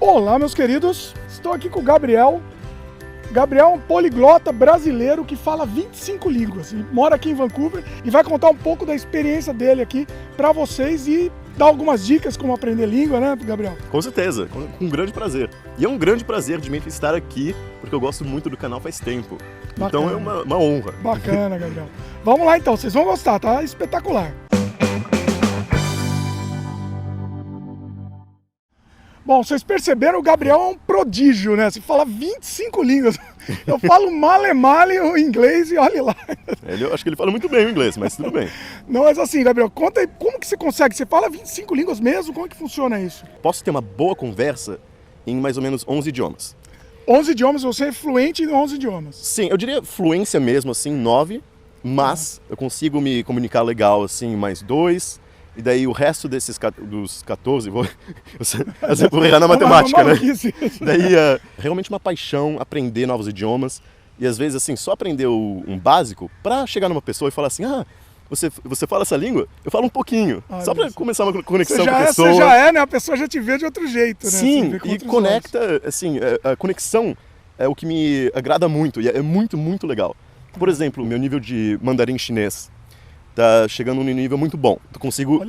Olá, meus queridos, estou aqui com o Gabriel. Gabriel é um poliglota brasileiro que fala 25 línguas e mora aqui em Vancouver e vai contar um pouco da experiência dele aqui para vocês e dar algumas dicas como aprender língua, né, Gabriel? Com certeza, com um grande prazer. E é um grande prazer de mim estar aqui, porque eu gosto muito do canal faz tempo. Bacana. Então é uma honra. Bacana, Gabriel. Vamos lá então, vocês vão gostar, tá? Espetacular. Bom, vocês perceberam, o Gabriel é um prodígio, né? Você fala 25 línguas. Eu falo male o inglês e olhe lá. Eu acho que ele fala muito bem o inglês, mas tudo bem. Não, mas assim, Gabriel, conta aí, como que você consegue? Você fala 25 línguas mesmo? Como que funciona isso? Posso ter uma boa conversa em mais ou menos 11 idiomas. 11 idiomas, você é fluente em 11 idiomas. Sim, eu diria fluência mesmo, assim, 9, mas eu consigo me comunicar legal, assim, mais 2. E daí o resto dos 14, vou errar na matemática, né? Daí realmente uma paixão aprender novos idiomas. E às vezes, assim, só aprender um básico pra chegar numa pessoa e falar assim, você fala essa língua? Eu falo um pouquinho. Só pra começar uma conexão com a pessoa. Você já é, né? A pessoa já te vê de outro jeito, né? Sim, e conecta, assim, a conexão é o que me agrada muito. E é muito, muito legal. Por exemplo, o meu nível de mandarim chinês tá chegando num nível muito bom. Tô conseguindo.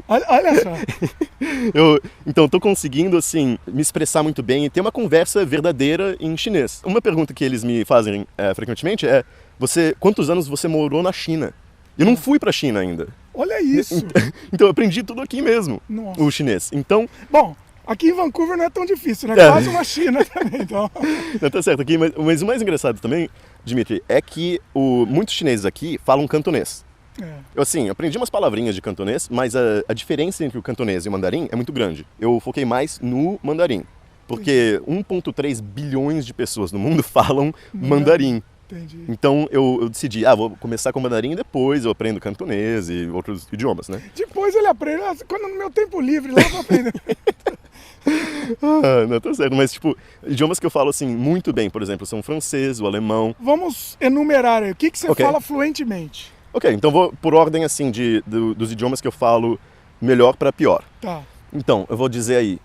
Olha só. Então, tô conseguindo, assim, me expressar muito bem e ter uma conversa verdadeira em chinês. Uma pergunta que eles me fazem frequentemente é: quantos anos você morou na China? Eu não fui pra China ainda. Olha isso. Então, eu aprendi tudo aqui mesmo, o chinês. Então, bom, aqui em Vancouver não é tão difícil, né? Quase uma China também, então. Não, tá certo aqui, mas o mais engraçado também, Dimitri, é que muitos chineses aqui falam cantonês. Eu aprendi umas palavrinhas de cantonês, mas a diferença entre o cantonês e o mandarim é muito grande. Eu foquei mais no mandarim, porque 1,3 bilhões de pessoas no mundo falam mandarim. Entendi. Então eu decidi, vou começar com mandarim e depois eu aprendo cantonês e outros idiomas, né? Depois ele aprende, quando no meu tempo livre lá eu vou aprender. Não, tá certo, mas idiomas que eu falo assim muito bem, por exemplo, são o francês, o alemão. Vamos enumerar aí, o que você fala fluentemente? Ok, então vou por ordem assim dos idiomas que eu falo melhor para pior. Tá. Então, eu vou dizer aí,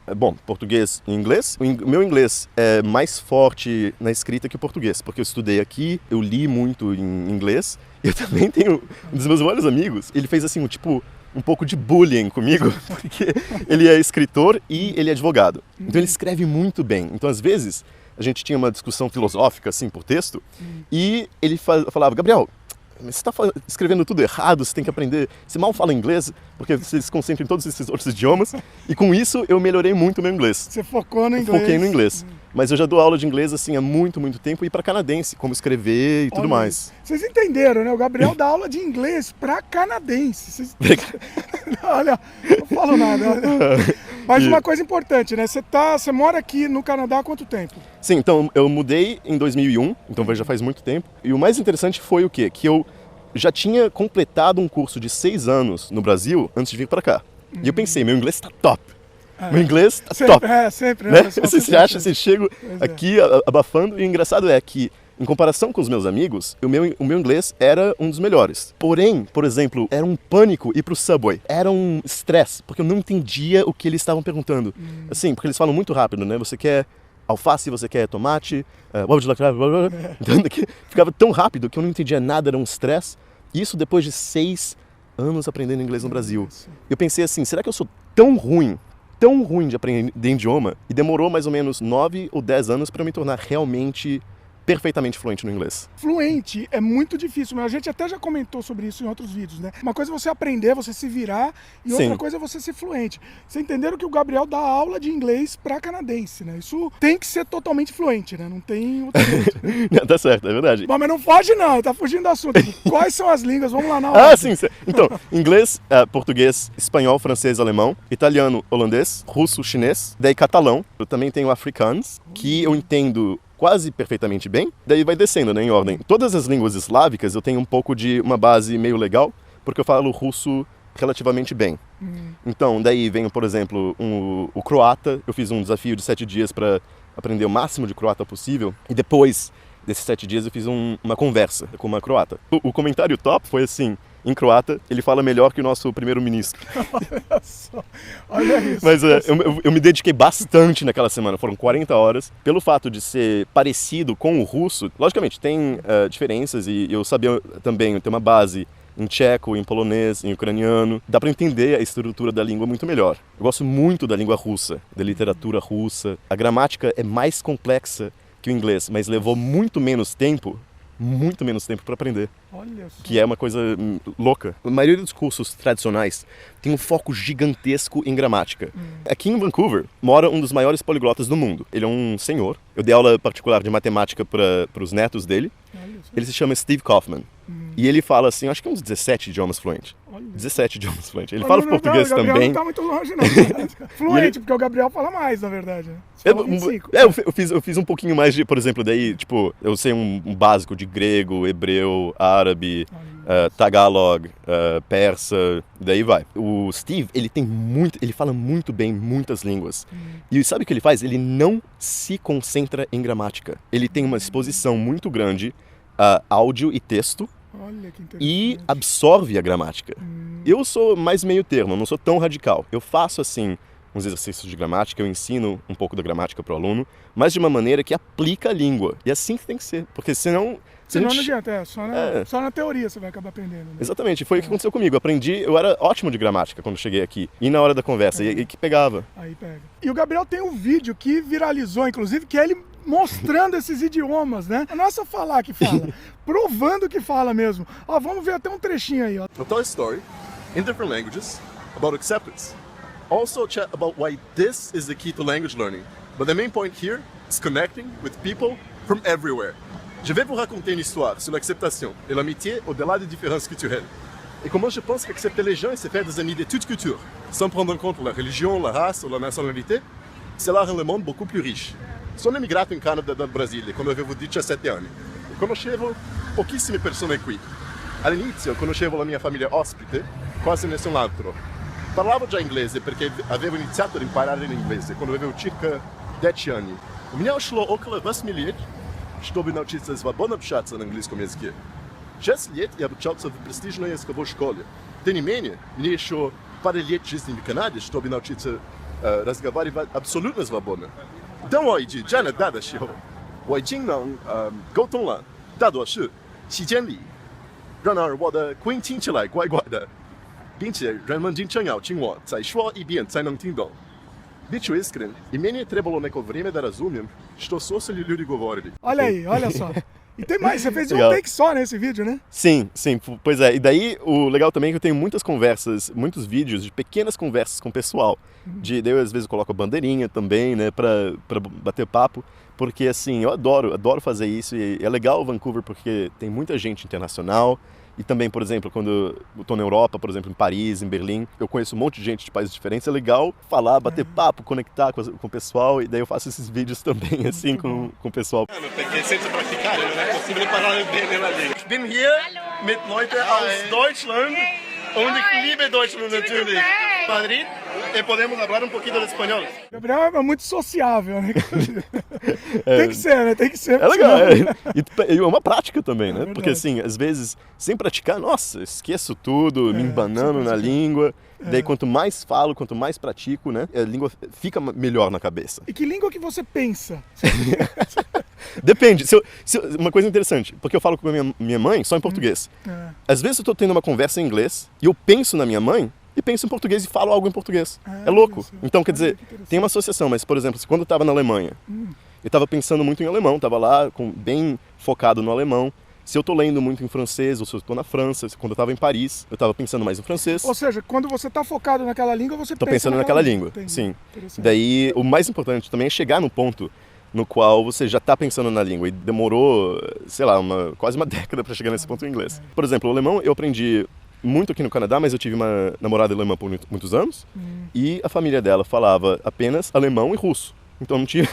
português e inglês. O meu inglês é mais forte na escrita que o português, porque eu estudei aqui, eu li muito em inglês. Eu também tenho um dos meus melhores amigos, ele fez assim, um pouco de bullying comigo, porque ele é escritor e ele é advogado. Então ele escreve muito bem. Então às vezes a gente tinha uma discussão filosófica assim por texto e ele falava: Gabriel, você está escrevendo tudo errado, você tem que aprender, você mal fala inglês, porque você se concentra em todos esses outros idiomas. E com isso eu melhorei muito o meu inglês. Você focou no inglês? Foquei no inglês. Mas eu já dou aula de inglês assim há muito, muito tempo e para canadense, como escrever e tudo mais. Vocês entenderam, né? O Gabriel dá aula de inglês para canadense. Olha, não falo nada. Mas uma coisa importante, né? Você mora aqui no Canadá há quanto tempo? Sim, então eu mudei em 2001, então já faz muito tempo. E o mais interessante foi o quê? Que eu já tinha completado um curso de 6 anos no Brasil antes de vir para cá. E eu pensei, meu inglês tá top. Meu inglês tá top. Sempre. Né? Você chega aqui abafando, e o engraçado é que, em comparação com os meus amigos, o meu inglês era um dos melhores. Porém, por exemplo, era um pânico ir pro Subway. Era um estresse, porque eu não entendia o que eles estavam perguntando. Assim, porque eles falam muito rápido, né? Você quer alface, você quer tomate, what would you like to have? Então, ficava tão rápido que eu não entendia nada, era um estresse. Isso depois de 6 anos aprendendo inglês no Brasil. Eu pensei assim, será que eu sou tão ruim de aprender idioma, e demorou mais ou menos 9 ou 10 anos para eu me tornar realmente perfeitamente fluente no inglês. Fluente é muito difícil, mas a gente até já comentou sobre isso em outros vídeos, né? Uma coisa é você aprender, você se virar, e outra coisa é você ser fluente. Vocês entenderam que o Gabriel dá aula de inglês para canadense, né? Isso tem que ser totalmente fluente, né? Não tem outro jeito. Não, tá certo, é verdade. Bom, mas não foge não, tá fugindo do assunto. Quais são as línguas? Vamos lá na hora. Sim. Então, inglês, português, espanhol, francês, alemão, italiano, holandês, russo, chinês, daí catalão. Eu também tenho afrikaans, que eu entendo quase perfeitamente bem, daí vai descendo, né, em ordem. Todas as línguas eslávicas eu tenho um pouco de uma base meio legal, porque eu falo russo relativamente bem. Então, daí vem, por exemplo, o croata. Eu fiz um desafio de 7 dias para aprender o máximo de croata possível, e depois desses 7 dias eu fiz uma conversa com uma croata. O comentário top foi assim: em croata, ele fala melhor que o nosso primeiro-ministro. Olha só, olha isso. Mas eu me dediquei bastante naquela semana, foram 40 horas. Pelo fato de ser parecido com o russo, logicamente tem diferenças e eu sabia também ter uma base em tcheco, em polonês, em ucraniano. Dá para entender a estrutura da língua muito melhor. Eu gosto muito da língua russa, da literatura russa. A gramática é mais complexa que o inglês, mas levou muito menos tempo para aprender. Olha só. Que é uma coisa louca. A maioria dos cursos tradicionais tem um foco gigantesco em gramática. Aqui em Vancouver mora um dos maiores poliglotas do mundo. Ele é um senhor. Eu dei aula particular de matemática para os netos dele. Ele se chama Steve Kaufman. E ele fala assim, acho que uns 17 idiomas fluentes. 17 idiomas fluentes. Ele fala português também. O Gabriel não tá muito longe, não. Fluente, porque o Gabriel fala mais, na verdade. Eu fiz um pouquinho mais de, por exemplo, daí, tipo, eu sei um básico de grego, hebreu, árabe, tagalog, persa, daí vai. O Steve, ele fala muito bem muitas línguas. E sabe o que ele faz? Ele não se concentra em gramática. Ele tem uma exposição muito grande a áudio e texto. Olha que interessante. E absorve a gramática. Eu sou mais meio termo, não sou tão radical. Eu faço, assim, uns exercícios de gramática, eu ensino um pouco da gramática para o aluno, mas de uma maneira que aplica a língua. E assim que tem que ser, porque senão... Senão não adianta, só na teoria você vai acabar aprendendo. Né? Exatamente, foi o que aconteceu comigo. Eu era ótimo de gramática quando cheguei aqui. E na hora da conversa, e que pegava. Aí pega. E o Gabriel tem um vídeo que viralizou, inclusive, que é ele mostrando esses idiomas, né? Não é só falar que fala, provando que fala mesmo. Ó, vamos ver até um trechinho aí, ó. I'll tell a story in different languages about acceptance. Also chat about why this is the key to language learning. But the main point here is connecting with people from everywhere. Je vais vous raconter une histoire sur l'acceptation et l'amitié au-delà des différences culturelles. Et comment je pense qu'accepter les gens et se faire des amis de toute culture, sans prendre en compte la religion, la race ou la nationalité, cela rend le monde beaucoup plus riche. Sono emigrato in Canada dal Brasile quando avevo 17 anni e conoscevo pochissime persone qui. All'inizio conoscevo la mia famiglia ospite, quasi nessun altro. Parlavo già inglese perché avevo iniziato ad imparare l'inglese quando avevo circa 10 anni. У меня ушло около 8 лет, чтобы научиться свободно общаться на английском языке. 6 лет я обучался в престижной языковой школе. Тем не менее, мне еще пару лет жизни в Канаде, чтобы научиться разговаривать абсолютно свободно. 等我一句真的大的时候，我已经能沟通了，大多是时间里，然而我的口音听起来怪怪的，并且人们经常要请我再说一遍才能听懂。Dicho искрен, и менее требовало neko время да разумем, что слушали люди говорили. Olha aí, olha só. E tem mais, você fez um take só nesse vídeo, né? Sim, pois é. E daí o legal também é que eu tenho muitas conversas, muitos vídeos de pequenas conversas com o pessoal. Daí eu às vezes coloco a bandeirinha também, né, pra bater papo. Porque assim, eu adoro fazer isso e é legal Vancouver porque tem muita gente internacional. E também, por exemplo, quando eu tô na Europa, por exemplo, em Paris, em Berlim, eu conheço um monte de gente de países diferentes, é legal falar, bater papo, conectar com o pessoal, e daí eu faço esses vídeos também, assim, com o pessoal. Porque sem praticar, não é possível falar bem na língua. Ich bin hier mit Leuten aus Deutschland und ich liebe Deutschland natürlich. Madrid, e podemos falar um pouquinho de espanhol. Gabriel é muito sociável, né? Tem que ser, né? Tem que ser. É legal, E é uma prática também, né? Porque assim, às vezes, sem praticar, nossa, esqueço tudo, me embanando na língua. Daí quanto mais falo, quanto mais pratico, né? A língua fica melhor na cabeça. E que língua que você pensa? Depende. Uma coisa interessante, porque eu falo com a minha mãe só em português. Às vezes eu tô tendo uma conversa em inglês e eu penso na minha mãe e penso em português e falo algo em português. É louco. Então, quer dizer, tem uma associação, mas, por exemplo, quando eu estava na Alemanha, eu estava pensando muito em alemão, estava lá bem focado no alemão. Se eu estou lendo muito em francês, ou se eu estou na França, quando eu estava em Paris, eu estava pensando mais em francês. Ou seja, quando você está focado naquela língua, você Estou pensando naquela língua, sim. Daí, o mais importante também é chegar no ponto no qual você já está pensando na língua. E demorou, sei lá, quase uma década para chegar nesse ponto em inglês. Por exemplo, o alemão eu aprendi muito aqui no Canadá, mas eu tive uma namorada alemã por muitos anos. E a família dela falava apenas alemão e russo. Então não tinha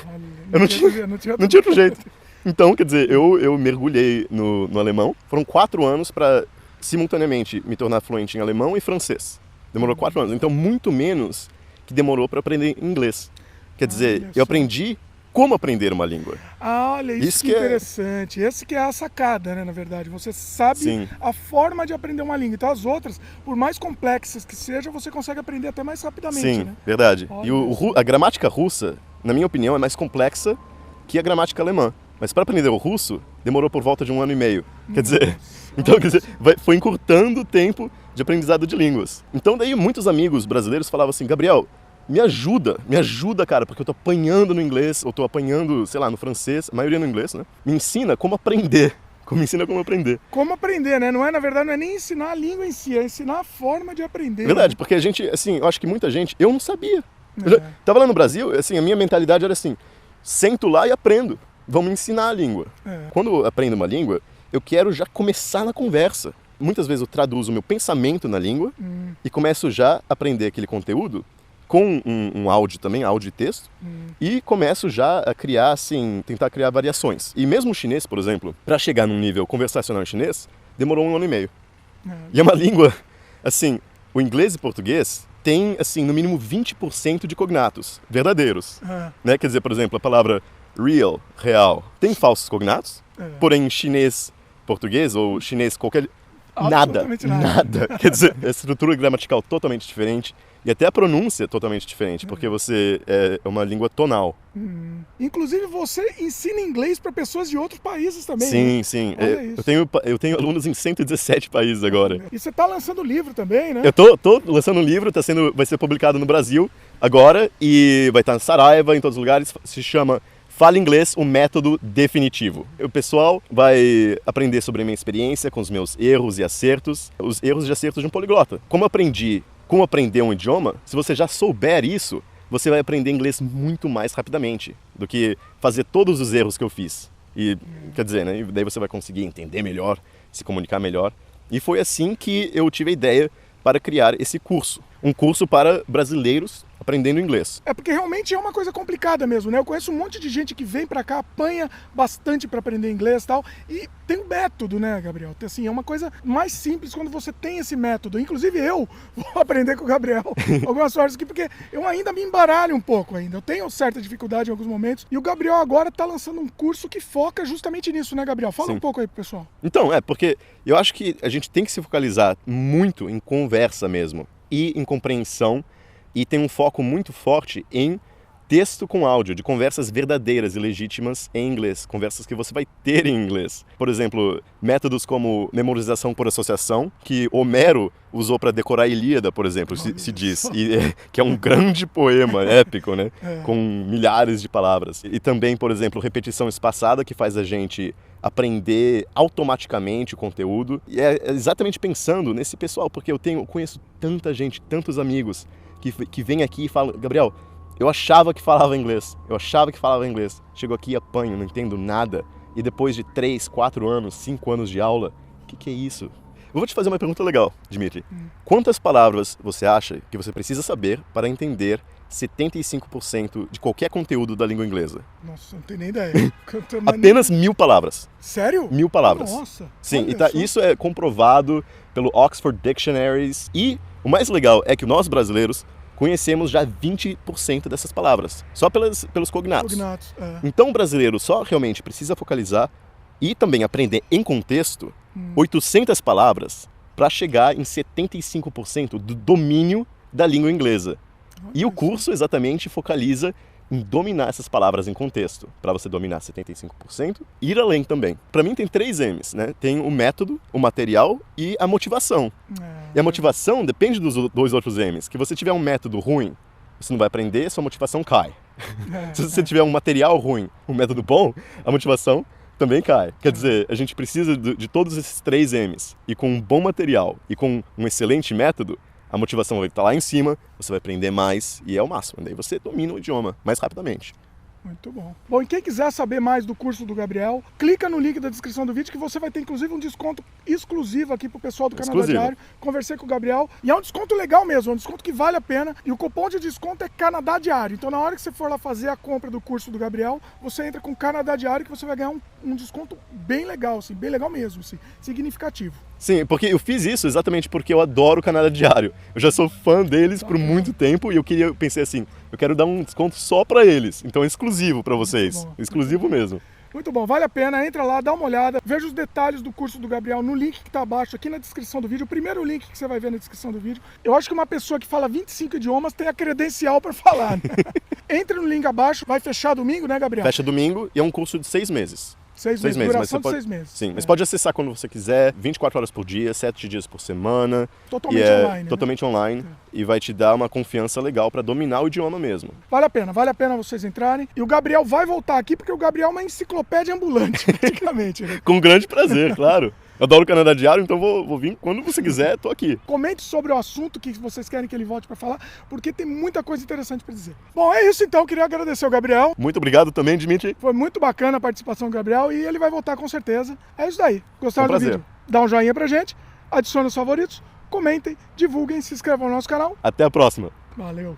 outro jeito. Então, quer dizer, eu mergulhei no alemão. Foram 4 anos para, simultaneamente, me tornar fluente em alemão e francês. Demorou 4 anos. Então, muito menos que demorou para aprender inglês. Quer dizer, eu aprendi como aprender uma língua. Ah, olha, isso que interessante. Esse que é a sacada, né, na verdade. Você sabe a forma de aprender uma língua. Então as outras, por mais complexas que sejam, você consegue aprender até mais rapidamente, Sim, né? verdade. Olha E a gramática russa, na minha opinião, é mais complexa que a gramática alemã. Mas para aprender o russo, demorou por volta de 1 ano e meio. Quer dizer, foi encurtando o tempo de aprendizado de línguas. Então daí muitos amigos brasileiros falavam assim, Gabriel, me ajuda, cara, porque eu tô apanhando no inglês, ou tô apanhando, sei lá, no francês, a maioria no inglês, né? Me ensina como aprender. Me ensina como aprender. Como aprender, né? Não é, na verdade, não é nem ensinar a língua em si, é ensinar a forma de aprender. Verdade, né? porque a gente, assim, eu acho que muita gente, eu não sabia. Eu tava lá no Brasil, assim, a minha mentalidade era assim, sento lá e aprendo. Vão me ensinar a língua. Quando eu aprendo uma língua, eu quero já começar na conversa. Muitas vezes eu traduzo o meu pensamento na língua e começo já a aprender aquele conteúdo com um áudio também, áudio e texto, e começo já a criar, assim, tentar criar variações. E mesmo o chinês, por exemplo, para chegar num nível conversacional em chinês, demorou 1 ano e meio. E é uma língua, assim, o inglês e português tem, assim, no mínimo 20% de cognatos verdadeiros. Né? Quer dizer, por exemplo, a palavra real, tem falsos cognatos, porém em chinês, português ou chinês qualquer... Nada. Quer dizer, a estrutura gramatical totalmente diferente e até a pronúncia totalmente diferente, porque você é uma língua tonal. Inclusive você ensina inglês para pessoas de outros países também. Sim, né? sim. Eu tenho alunos em 117 países agora. E você está lançando livro também, né? Eu tô lançando um livro, vai ser publicado no Brasil agora e vai estar em Saraiva, em todos os lugares, se chama Fala Inglês, o método definitivo. O pessoal vai aprender sobre a minha experiência com os meus erros e acertos, os erros e acertos de um poliglota. Como aprender um idioma, se você já souber isso, você vai aprender inglês muito mais rapidamente do que fazer todos os erros que eu fiz. E, quer dizer, né? Daí você vai conseguir entender melhor, se comunicar melhor. E foi assim que eu tive a ideia para criar esse curso. Um curso para brasileiros aprendendo inglês. É porque realmente é uma coisa complicada mesmo, né? Eu conheço um monte de gente que vem pra cá, apanha bastante pra aprender inglês e tal, e tem um método, né, Gabriel? Assim, é uma coisa mais simples quando você tem esse método. Inclusive eu vou aprender com o Gabriel algumas coisas aqui, porque eu ainda me embaralho um pouco ainda. Eu tenho certa dificuldade em alguns momentos, e o Gabriel agora tá lançando um curso que foca justamente nisso, né, Gabriel? Fala um pouco aí pro pessoal. Então, porque eu acho que a gente tem que se focalizar muito em conversa mesmo, e em compreensão, e tem um foco muito forte em texto com áudio, de conversas verdadeiras e legítimas em inglês, conversas que você vai ter em inglês. Por exemplo, métodos como memorização por associação, que Homero usou para decorar a Ilíada, por exemplo, se diz, que é um grande poema épico, né? Com milhares de palavras. E também, por exemplo, repetição espaçada, que faz a gente aprender automaticamente o conteúdo. E é exatamente pensando nesse pessoal, porque eu conheço tanta gente, tantos amigos que vem aqui e falam, Gabriel, eu achava que falava inglês, chego aqui e apanho, não entendo nada, e depois de 3, 4 anos, 5 anos de aula, o que é isso? Eu vou te fazer uma pergunta legal, Dmitry. Quantas palavras você acha que você precisa saber para entender 75% de qualquer conteúdo da língua inglesa? Nossa, não tenho nem ideia. Apenas 1000 palavras. Sério? 1000 palavras. Nossa. Sim, isso é comprovado pelo Oxford Dictionaries. E o mais legal é que nós brasileiros conhecemos já 20% dessas palavras, só pelos cognatos. Então o brasileiro só realmente precisa focalizar e também aprender em contexto 800 palavras para chegar em 75% do domínio da língua inglesa. E o curso exatamente focaliza em dominar essas palavras em contexto, para você dominar 75%, ir além também. Para mim tem 3 M's, né? Tem o método, o material e a motivação. E a motivação depende dos 2 outros M's. Que você tiver um método ruim, você não vai aprender, sua motivação cai. Se você tiver um material ruim, um método bom, a motivação também cai. Quer dizer, a gente precisa de todos esses 3 M's. E com um bom material e com um excelente método, a motivação vai estar lá em cima, você vai aprender mais e é o máximo. Daí você domina o idioma mais rapidamente. Muito bom. Bom, e quem quiser saber mais do curso do Gabriel, clica no link da descrição do vídeo que você vai ter inclusive um desconto exclusivo aqui pro pessoal do Canadá Diário. Conversei com o Gabriel e é um desconto legal mesmo, é um desconto que vale a pena. E o cupom de desconto é Canadá Diário. Então na hora que você for lá fazer a compra do curso do Gabriel, você entra com Canadá Diário que você vai ganhar um desconto bem legal, assim, bem legal mesmo, assim, significativo. Sim, porque eu fiz isso exatamente porque eu adoro o Canadá Diário. Eu já sou fã deles por muito tempo e eu pensei assim, eu quero dar um desconto só pra eles. Então é exclusivo pra vocês. bom, Exclusivo mesmo. Muito bom, vale a pena, entra lá, dá uma olhada, veja os detalhes do curso do Gabriel no link que está abaixo aqui na descrição do vídeo, o primeiro link que você vai ver na descrição do vídeo. Eu acho que uma pessoa que fala 25 idiomas tem a credencial para falar, né? Entre no link abaixo, vai fechar domingo, né, Gabriel? Fecha domingo e é um curso de 6 meses. 6 meses, duração mas você de 6 meses. Sim, mas pode acessar quando você quiser, 24 horas por dia, 7 dias por semana. Totalmente e é online, né? totalmente online e vai te dar uma confiança legal para dominar o idioma mesmo. Vale a pena vocês entrarem. E o Gabriel vai voltar aqui porque o Gabriel é uma enciclopédia ambulante, praticamente. Né? Com grande prazer, claro. Eu adoro o Canadá Diário, então vou vir quando você quiser, tô aqui. Comente sobre o assunto que vocês querem que ele volte para falar, porque tem muita coisa interessante para dizer. Bom, é isso então. Queria agradecer ao Gabriel. Muito obrigado também, Dimitri. Foi muito bacana a participação do Gabriel e ele vai voltar com certeza. É isso daí. Gostaram do prazer. vídeo? Dá um joinha pra gente, adicione os favoritos, comentem, divulguem, se inscrevam no nosso canal. Até a próxima. Valeu!